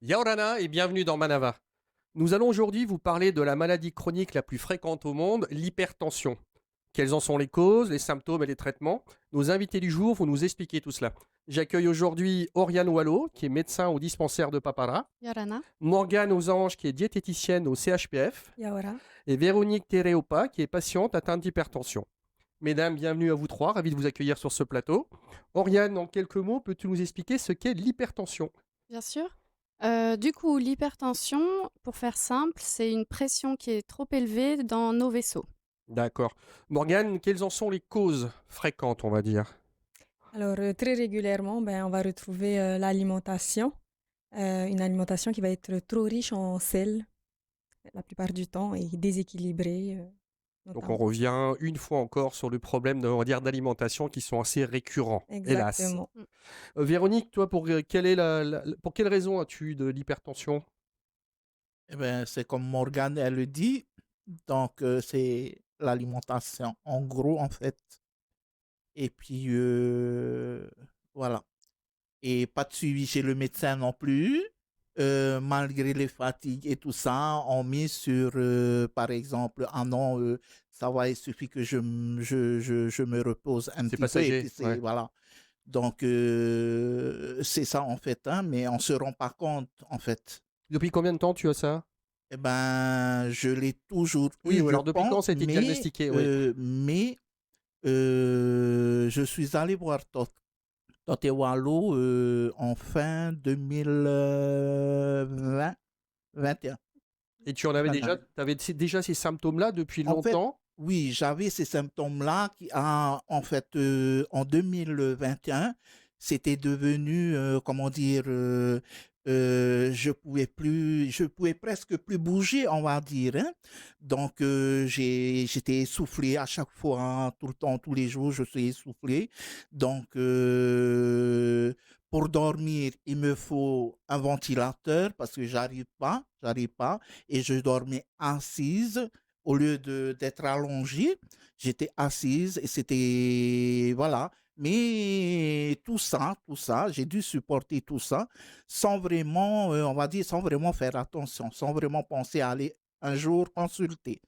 Yaorana et bienvenue dans Manava. Nous allons aujourd'hui vous parler de la maladie chronique la plus fréquente au monde, l'hypertension. Quelles en sont les causes, les symptômes et les traitements? Nos invités du jour vont nous expliquer tout cela. J'accueille aujourd'hui Oriane Wallo, qui est médecin au dispensaire de Papara, Yorana, Morgane Osange, qui est diététicienne au CHPF, Yaora. et Véronique Tereopa, qui est patiente atteinte d'hypertension. Mesdames, bienvenue à vous trois, ravi de vous accueillir sur ce plateau. Oriane, en quelques mots, peux-tu nous expliquer ce qu'est l'hypertension? bien sûr. Du coup, l'hypertension, pour faire simple, c'est une pression qui est trop élevée dans nos vaisseaux. D'accord. Morgane, quelles en sont les causes fréquentes, on va dire? Alors, très régulièrement, on va retrouver l'alimentation, une alimentation qui va être trop riche en sel la plupart du temps et déséquilibrée Donc on notamment. revient une fois encore sur le problème on va dire, d'alimentation qui sont assez récurrents, hélas. Exactement. Mm. Véronique, toi, pour quelle raison as-tu de l'hypertension? Eh ben, c'est comme Morgane, elle le dit. Donc, c'est l'alimentation, en gros, en fait. Et puis, voilà. Et pas de suivi chez le médecin non plus. Malgré les fatigues et tout ça, on mise sur, par exemple, ah non, ça va, il suffit que je me repose un C'est petit peu. Et passager, puis, c'est, ouais. voilà. Donc, c'est ça, en fait, hein, mais on se rend pas compte, en fait. Depuis combien de temps tu as ça? Eh ben, je l'ai toujours Oui, eu, ou je alors depuis quand pense, ça a été diagnostiqué? Oui. je suis allé voir Toté Wallo en fin 2020, 21. Et tu en avais 21. déjà, avais déjà ces symptômes-là depuis En fait, longtemps? oui, j'avais ces symptômes-là qui, en fait, en 2021, c'était devenu, comment dire, je pouvais presque plus bouger, on va dire, hein. Donc, j'étais essoufflé à chaque fois, hein, tout le temps, tous les jours, je suis essoufflé. Donc, pour dormir, il me faut un ventilateur parce que j'arrive pas, et je dormais assise au lieu d'être allongée, j'étais assise et c'était, voilà. Mais tout ça, j'ai dû supporter tout ça sans vraiment, on va dire, sans vraiment faire attention, sans vraiment penser à aller un jour consulter.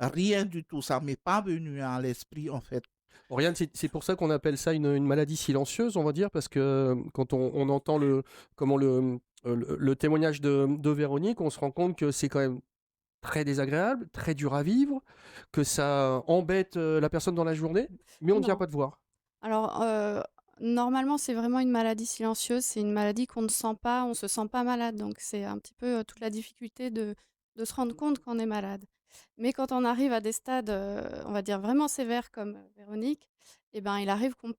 Rien du tout, ça m'est pas venu à l'esprit en fait. Oriane, c'est pour ça qu'on appelle ça une maladie silencieuse, on va dire, parce que quand on entend le témoignage de Véronique, on se rend compte que c'est quand même très désagréable, très dur à vivre, que ça embête la personne dans la journée, mais on ne vient Non. pas te voir. Alors, normalement, c'est vraiment une maladie silencieuse. C'est une maladie qu'on ne sent pas, on se sent pas malade. Donc, c'est un petit peu toute la difficulté de se rendre compte qu'on est malade. Mais quand on arrive à des stades, on va dire vraiment sévères comme Véronique, eh ben, il arrive qu'on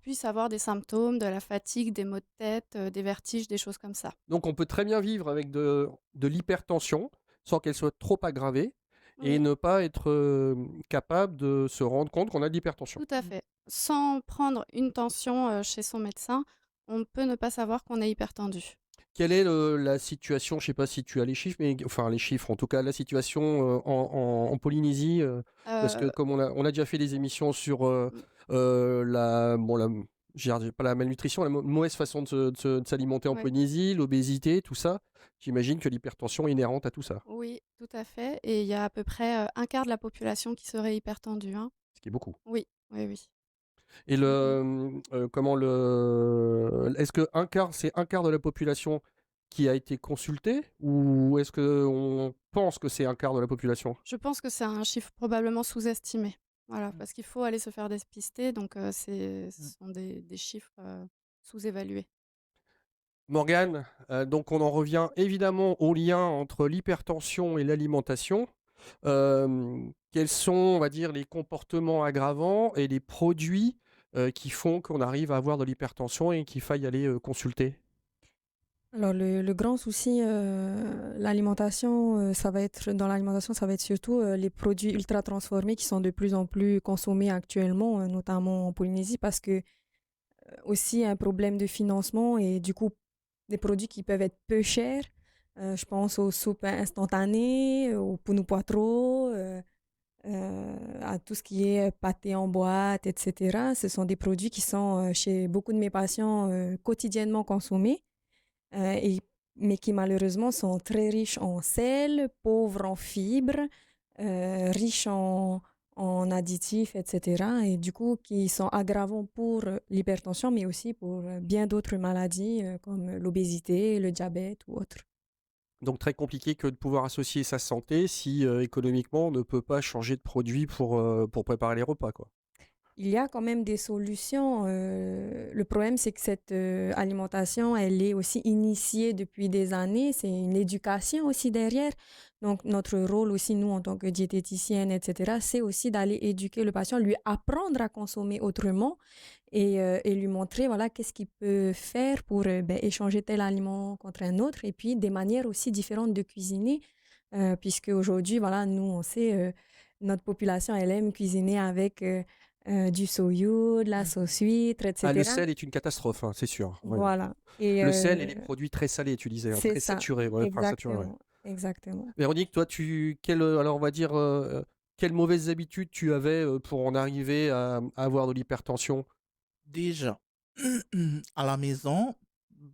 puisse avoir des symptômes, de la fatigue, des maux de tête, des vertiges, des choses comme ça. Donc on peut très bien vivre avec de l'hypertension sans qu'elle soit trop aggravée et Oui. ne pas être capable de se rendre compte qu'on a de l'hypertension. Tout à fait. Sans prendre une tension, chez son médecin, on peut ne pas savoir qu'on est hypertendu. Quelle est la situation, je ne sais pas si tu as les chiffres, mais enfin les chiffres, en tout cas la situation en Polynésie, parce que Heu, comme on a déjà fait des émissions sur mmh, je dirais pas la malnutrition, la mauvaise façon de s'alimenter en ouais, Polynésie, l'obésité, tout ça, j'imagine que l'hypertension est inhérente à tout ça, oui, tout à fait et il y a à peu près, 1/4 de la population qui serait hypertendue, hein. ce qui est beaucoup. Oui, oui, oui. Et est-ce que c'est un quart de la population qui a été consultée ou est-ce qu'on pense que c'est un quart de la population? Je pense que c'est un chiffre probablement sous-estimé. Voilà, parce qu'il faut aller se faire dépister donc ce sont des chiffres, sous-évalués. Morgane, donc on en revient évidemment au lien entre l'hypertension et l'alimentation. Quels sont, on va dire, les comportements aggravants et les produits qui font qu'on arrive à avoir de l'hypertension et qu'il faille aller consulter? Alors, le grand souci, l'alimentation, ça va être dans l'alimentation, ça va être surtout les produits ultra transformés qui sont de plus en plus consommés actuellement, notamment en Polynésie, parce que aussi un problème de financement et du coup, des produits qui peuvent être peu chers. Je pense aux soupes instantanées, au Punu Poitro, à tout ce qui est pâté en boîte, et cetera. Ce sont des produits qui sont, chez beaucoup de mes patients, quotidiennement consommés, et mais qui malheureusement sont très riches en sel, pauvres en fibres, riches en additifs, etc. Et du coup, qui sont aggravants pour l'hypertension, mais aussi pour bien d'autres maladies comme l'obésité, le diabète ou autres. Donc très compliqué que de pouvoir associer sa santé si économiquement on ne peut pas changer de produit pour préparer les repas, quoi. Il y a quand même des solutions. Le problème, c'est que cette alimentation, elle est aussi initiée depuis des années. C'est une éducation aussi derrière. Donc, notre rôle aussi, nous, en tant que diététicienne, etc., c'est aussi d'aller éduquer le patient, lui apprendre à consommer autrement et lui montrer, voilà, qu'est-ce qu'il peut faire pour ben, échanger tel aliment contre un autre et puis des manières aussi différentes de cuisiner. Puisque aujourd'hui, voilà, nous, on sait, notre population, elle aime cuisiner avec du soyou, de la Mhm. sauce huître, Ah, le etc. sel est une catastrophe, hein, c'est sûr. Ouais. Voilà. Et Le sel et les produits très salés, tu disais, hein, c'est très ça, saturés, ouais, enfin saturés, ouais. exactement, exactement. Véronique, toi, alors on va dire, quelles mauvaises habitudes tu avais pour en arriver à avoir de l'hypertension? Déjà, à la maison,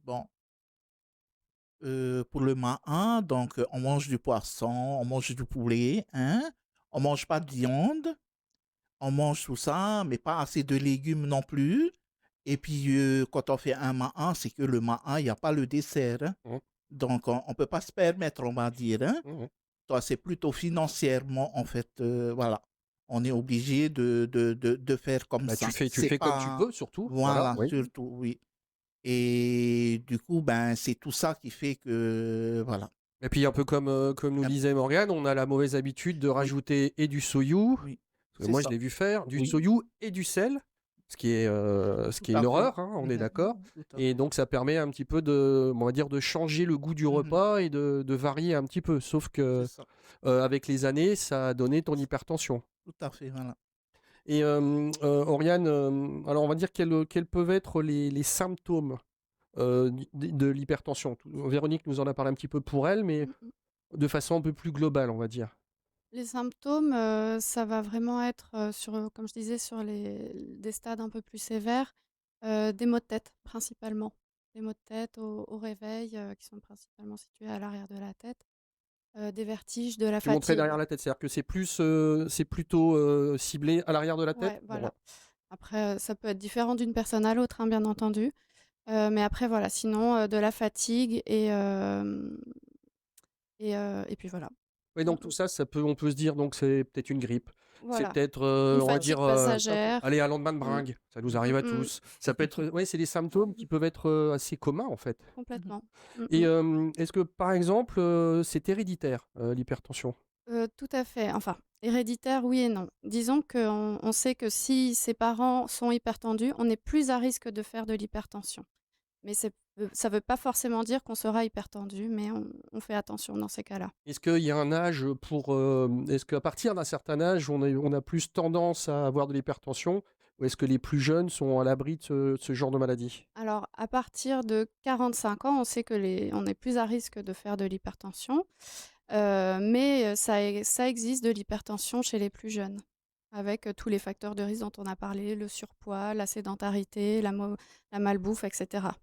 bon, pour le matin, donc on mange du poisson, on mange du poulet, hein, on mange pas de viande, on mange tout ça, mais pas assez de légumes non plus. Et puis, quand on fait un matin, c'est que le matin, il n'y a pas le dessert, hein. Mhm, Donc, on ne peut pas se permettre, on va dire, hein. mhm. Toi, c'est plutôt financièrement, en fait, voilà. On est obligé de faire comme Bah, ça. tu C'est fais comme tu pas, peux, surtout, voilà, voilà, oui. surtout, oui. Et du coup, ben, c'est tout ça qui fait que, voilà. Et puis un peu comme nous Euh, disait Morgane, on a la mauvaise habitude de Oui, rajouter et du soyou, oui, parce que c'est moi je ça. l'ai vu faire, du Oui, soyou et du sel, ce tout qui est à une fait. horreur, hein, on est Mhm, d'accord. tout à Et fait. donc ça permet un petit peu de, on va dire, de changer le goût du Mhm, repas et de varier un petit peu. Sauf c'est que ça. avec les années, ça a donné ton hypertension. Tout à fait, voilà. Et Oriane, alors on va dire quels peuvent être les symptômes de l'hypertension. Véronique nous en a parlé un petit peu pour elle, mais Mm, mm. de façon un peu plus globale, on va dire. Les symptômes, ça va vraiment être, comme je disais, sur des stades un peu plus sévères, des maux de tête principalement. Des maux de tête au réveil, qui sont principalement situés à l'arrière de la tête, des vertiges, de la Tu montrais fatigue. derrière la tête, c'est-à-dire que c'est plutôt ciblé à l'arrière de la tête. Ouais, Bon, voilà. ouais. Après, ça peut être différent d'une personne à l'autre, hein, bien entendu. Mais après voilà, sinon, de la fatigue et puis voilà. Oui, Mmh donc tout mh. ça, on peut se dire donc c'est peut-être une grippe. C'est Voilà, peut-être, une on va dire, fatigue passagère. allez, un lendemain de Mmh. bringue. Ça nous Mmh arrive à mh. tous. Ça peut être, ouais, c'est des symptômes qui peuvent être assez communs en fait. Mhm. Complètement. Mmh Et mh. est-ce que par exemple, c'est héréditaire, l'hypertension? Tout à fait. Enfin, héréditaire, oui et non. Disons qu'on sait que si ses parents sont hypertendus, on est plus à risque de faire de l'hypertension. Mais ça veut pas forcément dire qu'on sera hypertendu, mais on fait attention dans ces cas-là. Est-ce qu'il y a un âge est-ce qu'à partir d'un certain âge, on a plus tendance à avoir de l'hypertension? Ou est-ce que les plus jeunes sont à l'abri de ce genre de maladie? Alors, à partir de 45 ans, on sait que on est plus à risque de faire de l'hypertension, mais ça existe de l'hypertension chez les plus jeunes, avec, tous les facteurs de risque dont on a parlé, le surpoids, la sédentarité, la malbouffe et cetera.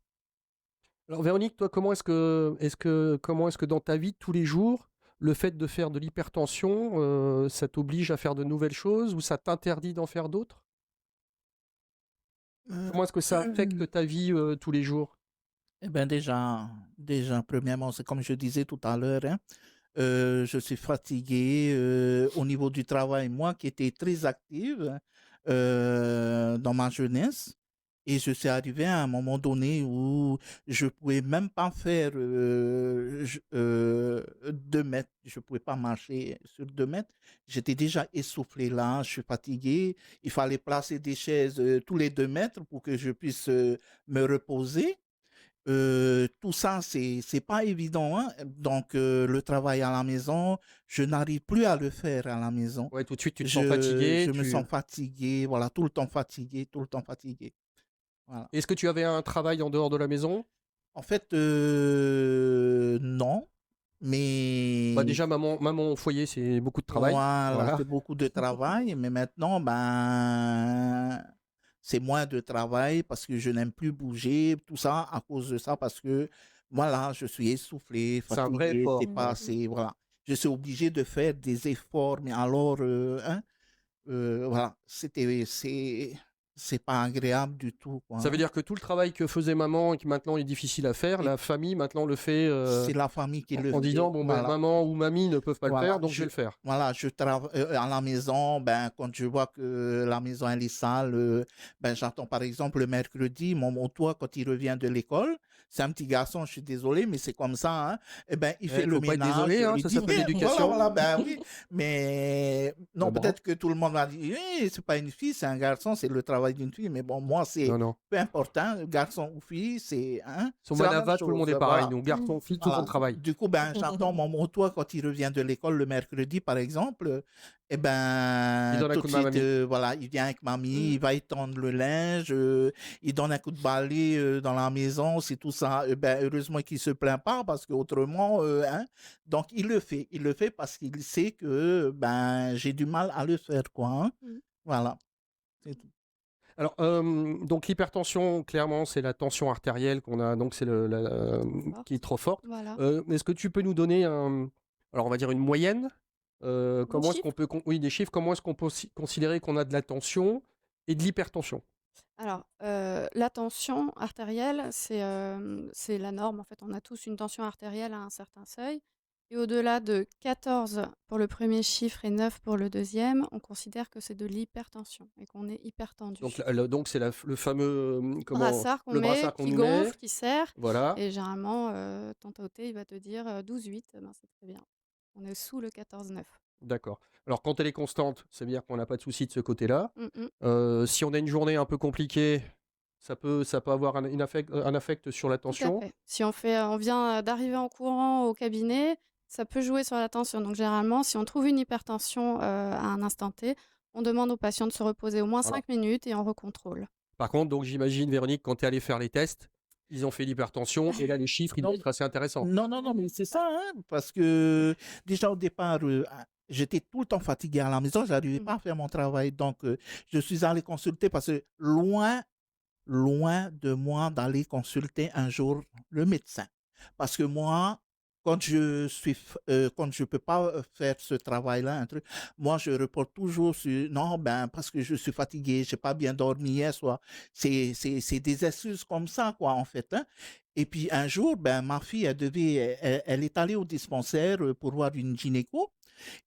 Alors Véronique, toi, comment est-ce que dans ta vie de tous les jours, le fait de faire de l'hypertension, ça t'oblige à faire de nouvelles choses ou ça t'interdit d'en faire d'autres? Euh, Comment est-ce que ça affecte ta vie tous les jours? Eh ben déjà, premièrement, c'est comme je disais tout à l'heure, hein, je suis fatigué au niveau du travail. Moi qui étais très active dans ma jeunesse, et je suis arrivé à un moment donné où je pouvais même pas faire 2 mètres. Je pouvais pas marcher sur 2 mètres. J'étais déjà essoufflé là, je suis fatigué. Il fallait placer des chaises tous les 2 mètres pour que je puisse me reposer. Tout ça, c'est pas évident, hein. Donc, le travail à la maison, je n'arrive plus à le faire à la maison. Ouais, tout de suite, tu te sens Je fatigué. me sens fatigué, voilà, tout le temps fatigué, tout le temps fatigué. Voilà. Est-ce que tu avais un travail en dehors de la maison? En fait, non, Bah mais déjà, maman au foyer, c'est beaucoup de travail. voilà, Voilà. c'est beaucoup de travail, mais maintenant, ben, c'est moins de travail parce que je n'aime plus bouger, tout ça à cause de ça, parce que voilà, je suis essoufflé, C'est un vrai fatigué, c'est effort, pas quoi. assez, voilà. Je suis obligé de faire des efforts, mais alors, hein, voilà, c'est pas agréable du tout, quoi, Ça veut hein. dire que tout le travail que faisait maman et qui maintenant est difficile à faire, Et la famille maintenant le fait c'est la famille qui le en disant fait, bon ben voilà. maman ou mamie ne peuvent pas le Voilà, faire, donc je vais le faire. je travaille à la maison, ben, quand je vois que la maison elle est sale, ben, j'attends par exemple le mercredi, mon toit quand il revient de l'école, c'est un petit garçon, je suis désolé, mais c'est comme ça, hein, et ben, il fait Il le faut pas être ménage, désolé, hein, il ça dit, s'appelle voilà, l'éducation. voilà, ben oui, mais Bah, non, bravo. peut-être que tout le monde va dire, oui, c'est pas une fille, c'est un garçon, c'est le travail d'une fille, mais bon, moi, c'est Non, non. peu important, garçon ou fille, hein, Sur c'est la même Manava, tout le monde chose, est pareil. voilà. Nous, garçons, filles, tout le monde Voilà. travaille. Du coup, ben, j'attends mon toit quand il revient de l'école le mercredi, par exemple. Et Il ben, donne un tout coup de de main à suite, mamie. voilà, il vient avec mamie, Mmh. il va étendre le linge, il donne un coup de balai dans la maison, c'est tout ça. Ben, heureusement qu'il se plaint pas parce qu'autrement, hein. Donc, il le fait parce qu'il sait que ben, j'ai du mal à le faire, quoi, hein. Mmh. Voilà, c'est tout. Alors, donc l'hypertension, clairement, c'est la tension artérielle qu'on a, donc c'est Qui est trop qui est forte. trop forte. Voilà. Est-ce que tu peux nous donner alors on va dire une moyenne? Des Comment est-ce qu'on chiffres? peut, oui, des chiffres, comment est-ce qu'on peut considérer qu'on a de la tension et de l'hypertension? Alors, la tension artérielle, c'est la norme. En fait, on a tous une tension artérielle à un certain seuil et au-delà de 14 pour le premier chiffre et 9 pour le deuxième, on considère que c'est de l'hypertension et qu'on est Donc, hypertendu. donc c'est le fameux, Brassard qu'on le met, brassard qu'on qui nous met, gonfle, qui serre voilà. et généralement, ton Tao-Té, il va te dire, 12,8, ben, c'est très bien. On est sous le 14,9. D'accord. Alors, quand elle est constante, ça veut dire qu'on n'a pas de souci de ce côté-là. Mmh mh. Si on a une journée un peu compliquée, ça peut avoir un affect sur la Tout à tension. fait. Si on vient, d'arriver en courant au cabinet, ça peut jouer sur la tension. Donc généralement, si on trouve une hypertension, à un instant T, on demande au patient de se reposer au moins Voilà. 5 minutes et on recontrôle. Par contre, donc j'imagine, Véronique, quand tu es allée faire les tests, ils ont fait l'hypertension et là, les chiffres, ils doivent Non, être assez intéressants. non, non, non, mais c'est ça, hein, parce que déjà au départ, j'étais tout le temps fatigué à la maison, j'arrivais Mmh. pas à faire mon travail, donc je suis allé consulter parce que loin de moi d'aller consulter un jour le médecin. Parce que moi, quand je peux pas faire ce travail-là, un truc, moi, je reporte toujours sur, non, ben, parce que je suis fatigué, j'ai pas bien dormi hier soir. C'est des excuses comme ça, quoi, en fait, hein. Et puis, un jour, ben, ma fille, elle est allée au dispensaire pour voir une gynéco.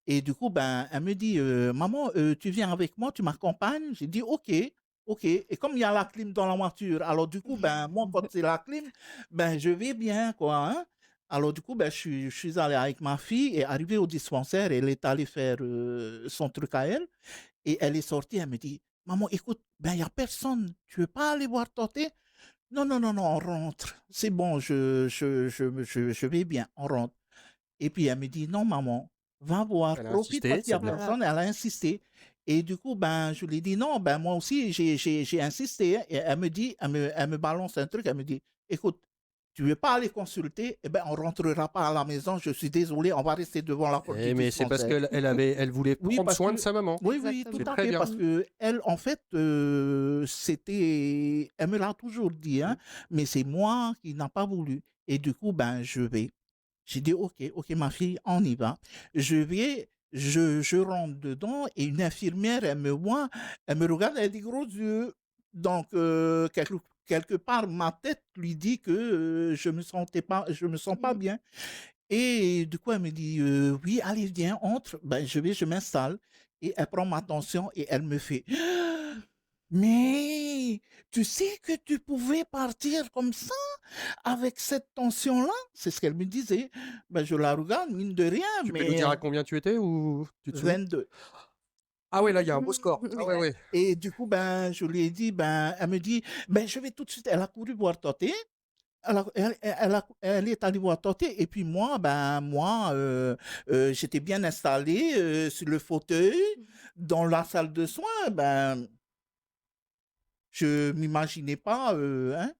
Et du coup, ben, elle me dit, maman, tu viens avec moi, tu m'accompagnes? J'ai dit, OK. OK. Et comme il y a la clim dans la voiture, alors du coup, ben, moi, quand c'est la clim, ben, je vais bien, quoi, hein. Alors du coup, ben, je suis allé avec ma fille et arrivé au dispensaire, elle est allée faire son truc à elle et elle est sortie, elle me dit, maman, écoute, ben, il n'y a personne, tu veux pas aller voir Toté? Non, non, non, non, on rentre. C'est bon, je vais bien, on rentre. Et puis elle me dit: «Non maman, va voir, Elle a profite parce insisté, qu'il y c'est a bien. Voilà. personne». Elle a insisté et du coup, ben, je lui ai dit: «Non, ben, moi aussi j'ai insisté, hein». Et elle me balance un truc, elle me dit: «Écoute, tu veux pas aller consulter? Eh ben, on rentrera pas à la maison, je suis désolé, on va rester devant la porte du Mais c'est parce dispensaire». elle voulait Oui, prendre parce soin de que sa maman. oui, oui, tout C'est Exactement. à très fait, bien. parce Mmh. qu'elle, en fait, c'était elle me l'a toujours dit, Mmh. hein, mais c'est moi qui n'a pas voulu et du coup, ben, je vais. J'ai dit: «OK, OK ma fille, on y va». Je rentre dedans et une infirmière, elle me voit, elle me regarde, elle a des gros yeux. Donc quelque part, ma tête lui dit que, je me sens pas Mmh. bien et du coup, elle me dit: «Oui, allez, viens, entre». Ben, je m'installe et elle prend ma tension et elle me fait: «Mais tu sais que tu pouvais partir comme ça?» Avec cette tension-là, c'est ce qu'elle me disait. Ben, je la regarde, mine de rien, Tu peux nous mais dire à combien tu étais ou tu te souviens? 22. Ah ouais, là, il y a un beau score. Ah Oui. ouais, ouais. Et du coup, ben, je lui ai dit, ben, elle me dit, ben, je vais tout de suite. Elle a couru voir Toté. Elle est allée voir Toté. Et puis moi, ben, j'étais bien installé sur le fauteuil Mmh. dans la salle de soins. Ben, je m'imaginais pas, hein.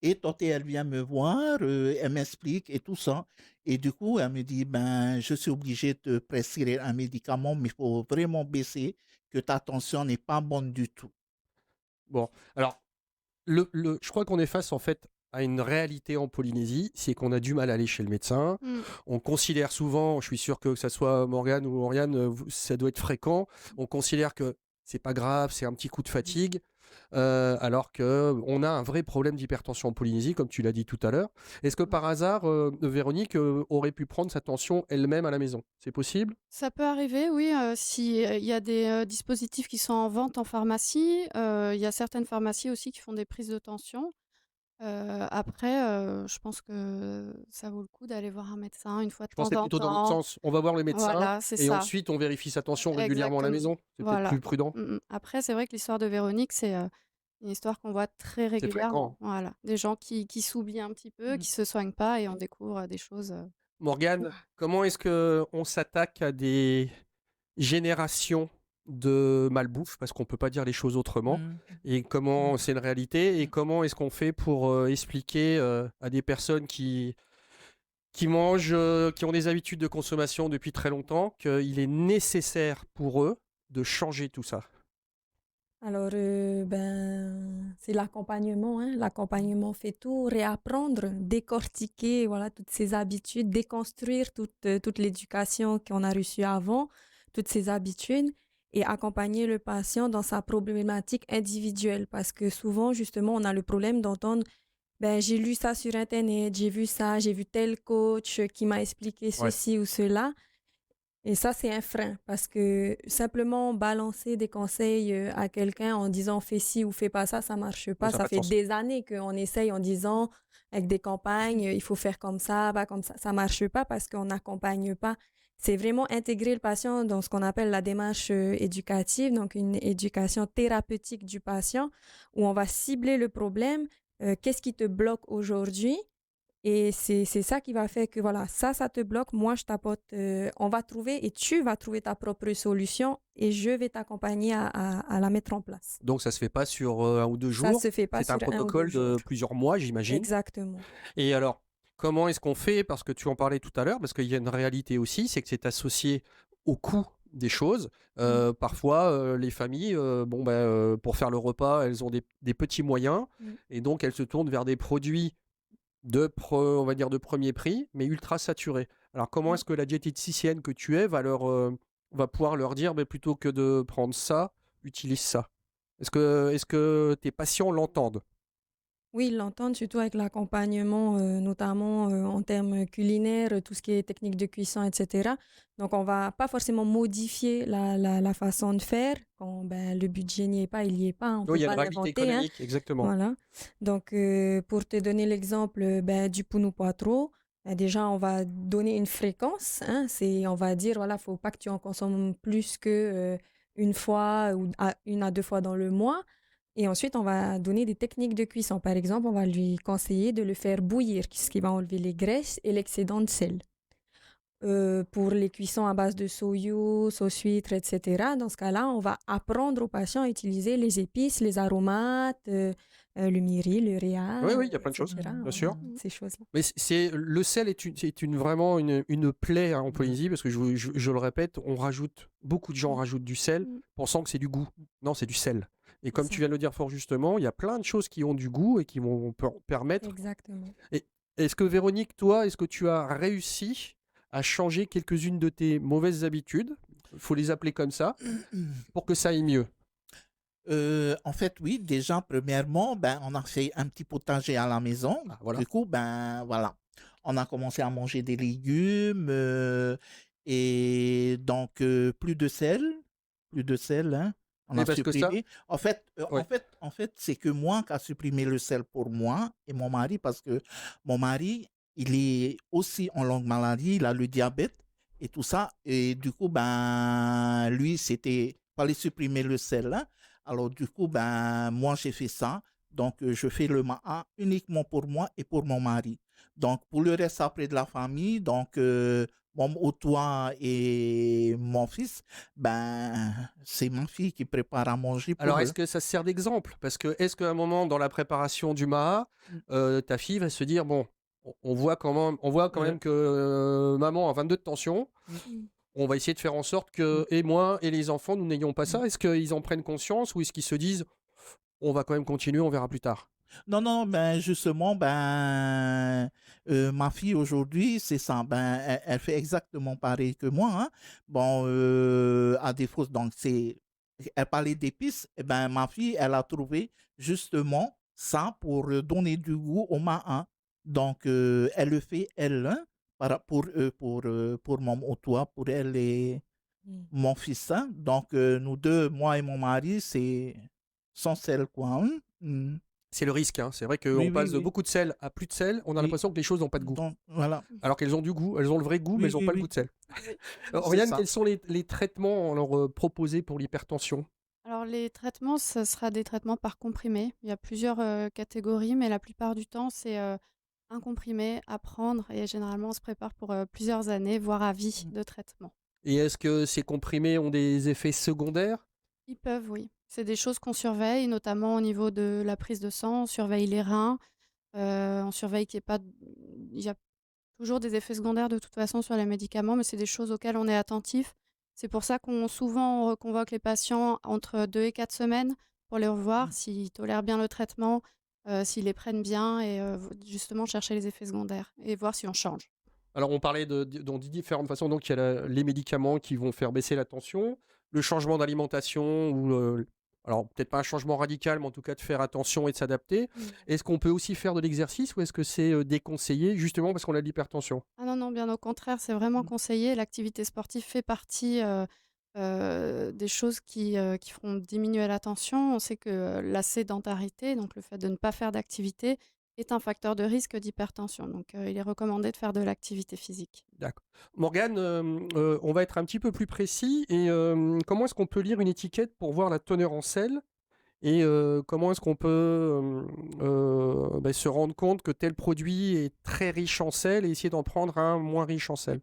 Et Toté, elle vient me voir, elle m'explique et tout ça. Et du coup, elle me dit: «Ben, je suis obligée de te prescrire un médicament, mais il faut vraiment baisser, que ta tension n'est pas bonne du tout». Bon, alors, je crois qu'on est face, en fait, à une réalité en Polynésie, c'est qu'on a du mal à aller chez le médecin. Mmh. On considère souvent, je suis sûr que ça soit Morgane ou Oriane, ça doit être fréquent, on considère que c'est pas grave, c'est un petit coup de fatigue, alors qu'on a un vrai problème d'hypertension en Polynésie, comme tu l'as dit tout à l'heure. Est-ce que par hasard, Véronique aurait pu prendre sa tension elle-même à la maison? C'est possible? Ça peut arriver, oui, si, il y a des, dispositifs qui sont en vente en pharmacie, il y a certaines pharmacies aussi qui font des prises de tension. Après, je pense que ça vaut le coup d'aller voir un médecin une fois de Je temps pensais en plutôt dans l'autre temps. sens. On va voir le médecin Voilà, c'est et ça. ensuite on vérifie sa tension régulièrement à la Exactement. maison. C'est peut-être Voilà. plus prudent. Après, c'est vrai que l'histoire de Véronique, c'est, une histoire qu'on voit très C'est régulièrement. fréquent. Voilà. Des gens qui s'oublient un petit peu, Mm. qui se soignent pas et on découvre, des choses, Morgane, comment est-ce que on s'attaque à des générations de malbouffe, parce qu'on peut pas dire les choses autrement, Mm. et comment c'est une réalité, et comment est-ce qu'on fait pour expliquer à des personnes qui mangent, qui ont des habitudes de consommation depuis très longtemps, qu'il est nécessaire pour eux de changer tout ça? Alors, ben, c'est l'accompagnement, hein. L'accompagnement fait tout, réapprendre, décortiquer, voilà, toutes ces habitudes, déconstruire toute l'éducation qu'on a reçue avant, toutes ces habitudes, et accompagner le patient dans sa problématique individuelle. Parce que souvent, justement, on a le problème d'entendre, ben, j'ai lu ça sur Internet, j'ai vu ça, j'ai vu tel coach qui m'a expliqué Ouais. ceci ou cela. Et ça, c'est un frein parce que simplement balancer des conseils à quelqu'un en disant fais ci ou fais pas ça marche Ça pas. n'a Ça pas de fait sens. des années qu'on essaye en disant avec des campagnes, il faut faire comme ça, pas comme ça. Ça marche pas parce qu'on n'accompagne pas. C'est vraiment intégrer le patient dans ce qu'on appelle la démarche éducative, donc une éducation thérapeutique du patient où on va cibler le problème. Qu'est-ce qui te bloque aujourd'hui? Et c'est ça qui va faire que, voilà, ça te bloque, moi, je t'apporte, on va trouver et tu vas trouver ta propre solution et je vais t'accompagner à la mettre en place. Donc ça se fait pas sur 1 ou 2 Ça jours, se fait pas c'est un sur 1 ou 2 protocole jours. de plusieurs mois, j'imagine. Exactement. Et alors, comment est-ce qu'on fait? Parce que tu en parlais tout à l'heure, parce qu'il y a une réalité aussi, c'est que c'est associé au coût des choses. Parfois, les familles, bon, pour faire le repas, elles ont des petits moyens, et donc elles se tournent vers des produits on va dire de premier prix, mais ultra saturés. Alors, comment est-ce que la diététicienne que tu es va pouvoir leur dire, plutôt que de prendre ça, utilise ça? Est-ce que tes patients l'entendent? Oui, ils l'entendent surtout avec l'accompagnement, notamment en termes culinaires, tout ce qui est technique de cuisson, etc. Donc, on va pas forcément modifier la façon de faire. Quand ben, le budget n'y est pas, il n'y est pas. On Oui, peut il y a une pas réalité l'inventer, hein. économique, exactement. Voilà. Donc, pour te donner l'exemple ben, du Puno Poitro, ben, déjà, on va donner une fréquence. Hein, on va dire, voilà, faut pas que tu en consommes plus que une fois ou une à 2 fois dans le mois. Et ensuite, on va donner des techniques de cuisson. Par exemple, on va lui conseiller de le faire bouillir, ce qui va enlever les graisses et l'excédent de sel. Pour les cuissons à base de soyou, sauce huître, etc. Dans ce cas-là, on va apprendre aux patients à utiliser les épices, les aromates, le miri, le réa, Oui, oui, il y a plein de choses, etc. bien sûr. Ces choses-là. Mais le sel est vraiment une plaie, hein, en Polynésie, parce que je le répète, beaucoup de gens rajoutent du sel, pensant que c'est du goût. Non, c'est du sel. Et comme tu viens de le dire fort justement, il y a plein de choses qui ont du goût et qui vont permettre. Exactement. Et est-ce que Véronique, toi, est-ce que tu as réussi à changer quelques-unes de tes mauvaises habitudes, il faut les appeler comme ça, pour que ça aille mieux? En fait, oui, déjà, premièrement, ben, on a fait un petit potager à la maison. Ah, voilà. Du coup, ben, voilà. On a commencé à manger des légumes et donc plus de sel, hein. On Mais a parce que ça, supprimé. ouais. En fait, c'est que moi qui a supprimé le sel pour moi et mon mari parce que mon mari, il est aussi en longue maladie, il a le diabète et tout ça. Et du coup, ben, lui, fallait supprimer le sel, hein. Alors, du coup, ben, moi, j'ai fait ça. Donc, je fais le ma'a uniquement pour moi et pour mon mari. Donc, pour le reste après de la famille, donc, mon toi et mon fils, ben, c'est ma fille qui prépare à manger pour Alors, eux. est-ce que ça sert d'exemple? Parce que est-ce qu'à un moment, dans la préparation du maha, ta fille va se dire, bon, on voit quand même que maman a 22 de tension, on va essayer de faire en sorte que, et moi et les enfants, nous n'ayons pas ça. Est-ce qu'ils en prennent conscience ou est-ce qu'ils se disent, on va quand même continuer, on verra plus tard? Non, non, ben justement, ma fille aujourd'hui, c'est ça. Ben, elle fait exactement pareil que moi, hein. Bon, à défaut, donc elle parlait d'épices. Et ben, ma fille, elle a trouvé justement ça pour donner du goût au main. Donc, elle le fait elle, hein, pour mon toi, pour elle et Mm. mon fils, hein. Donc, nous deux, moi et mon mari, c'est sans sel, quoi, hein. Mm. C'est le risque, hein. C'est vrai Oui, qu'on oui, passe de oui, beaucoup de sel à plus de sel, on a oui. l'impression que les choses n'ont pas de goût. Donc, voilà. Alors qu'elles ont du goût, elles ont le vrai goût, mais Oui, elles n'ont oui, pas le goût oui, de sel. Oui. c'est Oriane, ça. quels sont les traitements alors, proposés pour l'hypertension? Alors les traitements, ce sera des traitements par comprimé. Il y a plusieurs catégories, mais la plupart du temps, c'est un comprimé à prendre et généralement, on se prépare pour plusieurs années, voire à vie Mm. de traitement. Et est-ce que ces comprimés ont des effets secondaires? Ils peuvent, oui. C'est des choses qu'on surveille, notamment au niveau de la prise de sang. On surveille les reins, on surveille qu'il n'y ait pas... Il y a toujours des effets secondaires de toute façon sur les médicaments, mais c'est des choses auxquelles on est attentif. C'est pour ça qu'on souvent on reconvoque les patients entre 2 et 4 semaines pour les revoir, Mm. s'ils tolèrent bien le traitement, s'ils les prennent bien et justement chercher les effets secondaires et voir si on change. Alors, on parlait dans différentes façons. Donc, il y a les médicaments qui vont faire baisser la tension, le changement d'alimentation, ou alors peut-être pas un changement radical, mais en tout cas de faire attention et de s'adapter. Mm. Est-ce qu'on peut aussi faire de l'exercice ou est-ce que c'est déconseillé justement parce qu'on a de l'hypertension? Ah non, non, bien au contraire, c'est vraiment Mm. conseillé. L'activité sportive fait partie des choses qui feront diminuer la tension. On sait que la sédentarité, donc le fait de ne pas faire d'activité, est un facteur de risque d'hypertension. Donc il est recommandé de faire de l'activité physique. D'accord. Morgane, on va être un petit peu plus précis. Et comment est-ce qu'on peut lire une étiquette pour voir la teneur en sel? Et comment est-ce qu'on peut se rendre compte que tel produit est très riche en sel et essayer d'en prendre un moins riche en sel?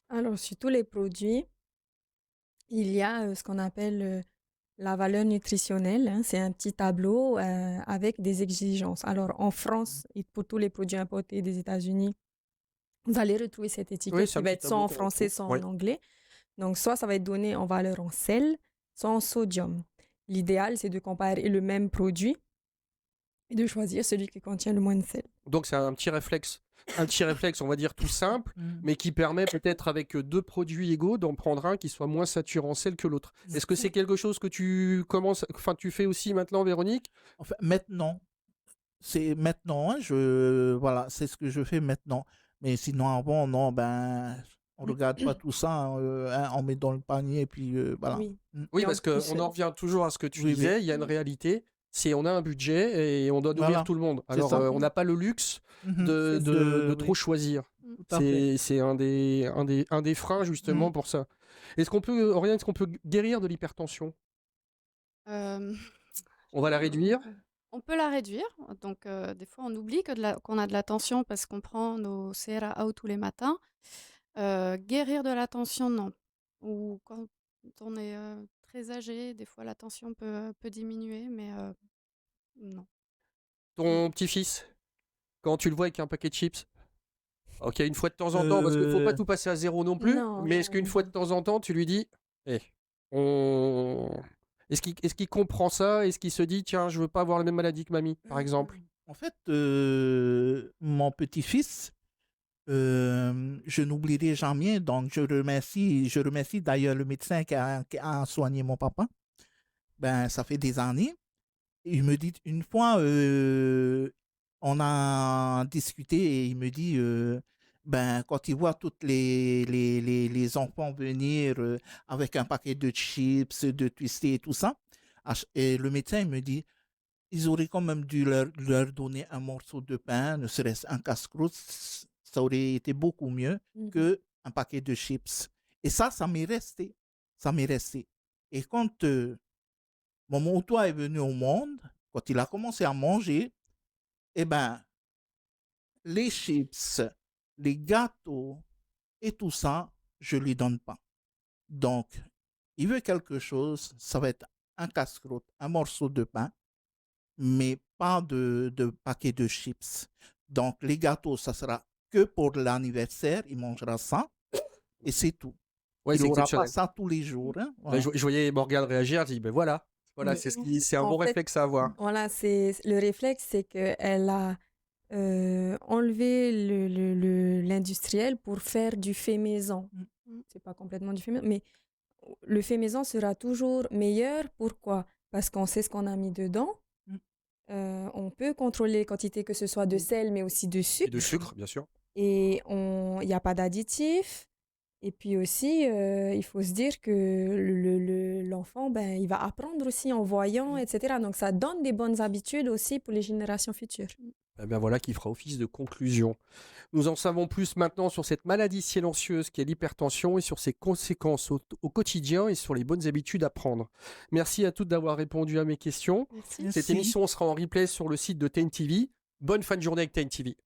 Alors, sur tous les produits, il y a ce qu'on appelle la valeur nutritionnelle, hein. C'est un petit tableau avec des exigences. Alors, en France, et pour tous les produits importés des États-Unis, vous allez retrouver cette Oui, étiquette c'est qui un va petit être soit tableau en qu'on français, retrouve. soit Oui. en anglais. Donc, soit ça va être donné en valeur en sel, soit en sodium. L'idéal, c'est de comparer le même produit et de choisir celui qui contient le moins de sel. Donc c'est un petit réflexe, on va dire tout simple, Mm. mais qui permet peut-être avec deux produits égaux d'en prendre un qui soit moins saturé en sel que l'autre. Est-ce que c'est quelque chose que tu fais aussi maintenant, Véronique? Enfin, maintenant, c'est maintenant, hein, voilà, c'est ce que je fais maintenant. Mais sinon, avant, non, ben, on regarde pas tout ça, hein, on met dans le panier et puis voilà. Oui. Mm. Oui, Et en parce qu'on plus, en revient toujours à ce que tu Oui, oui, disais, il y a une réalité, c'est on a un budget et on doit nourrir voilà, tout le monde. c'est Alors ça. on n'a pas le luxe Mhm. de, c'est ça. de Oui, trop choisir. Mm. tout à fait. C'est un des freins justement Mm. pour ça. Oriane, est-ce qu'on peut guérir de l'hypertension? Euh, On va la réduire? on peut la réduire. Donc des fois, on oublie qu'on a de la tension parce qu'on prend nos CRAO tous les matins. Guérir de la tension, non. Ou quand on est très âgé, des fois la tension peut diminuer, mais non. Ton petit-fils, quand tu le vois avec un paquet de chips, ok, une fois de temps en temps, parce qu'il ne faut pas Euh, tout passer à zéro non plus, Non, mais est-ce qu'une non. fois de temps en temps, tu lui dis, eh, on... est-ce qu'il comprend ça? Est-ce qu'il se dit, tiens, je veux pas avoir la même maladie que mamie, par exemple? En fait, mon petit-fils, je n'oublierai jamais, donc je remercie d'ailleurs le médecin qui a soigné mon papa. Ben, ça fait des années. Il me dit, une fois, on a discuté et il me dit, ben, quand il voit toutes les enfants venir avec un paquet de chips, de twistés et tout ça, et le médecin il me dit, ils auraient quand même dû leur donner un morceau de pain, ne serait-ce un casse-croûte, ça aurait été beaucoup mieux Mhm. qu'un paquet de chips. Et ça m'est resté. Ça m'est resté. Et quand mon moto est venu au monde, quand il a commencé à manger, eh ben, les chips, les gâteaux et tout ça, je lui donne pas. Donc, il veut quelque chose, ça va être un casse-croûte, un morceau de pain, mais pas de paquet de chips. Donc, les gâteaux, ça sera que pour l'anniversaire, il mangera ça, et c'est tout. Ouais, Il c'est n'aura pas exceptionnel. ça tous les jours, hein, Là, voilà. je voyais Morgane réagir, elle dit, ben voilà, Voilà, Mais c'est un en bon fait, réflexe à avoir. voilà, le réflexe, c'est qu'elle a enlevé l'industriel pour faire du fait maison. Mm. Mm. C'est pas complètement du fait maison, mais le fait maison sera toujours meilleur. Pourquoi? Parce qu'on sait ce qu'on a mis dedans. Mm. On peut contrôler les quantités, que ce soit de sel, mais aussi de Et de sucre. sucre, bien sûr. Et il n'y a pas d'additifs. Et puis aussi, il faut se dire que l'enfant, ben, il va apprendre aussi en voyant, etc. Donc, ça donne des bonnes habitudes aussi pour les générations futures. Eh bien voilà qui fera office de conclusion. Nous en savons plus maintenant sur cette maladie silencieuse qu'est l'hypertension et sur ses conséquences au quotidien et sur les bonnes habitudes à prendre. Merci à toutes d'avoir répondu à mes questions. Merci. Cette Merci. émission sera en replay sur le site de TNTV. Bonne fin de journée avec TNTV.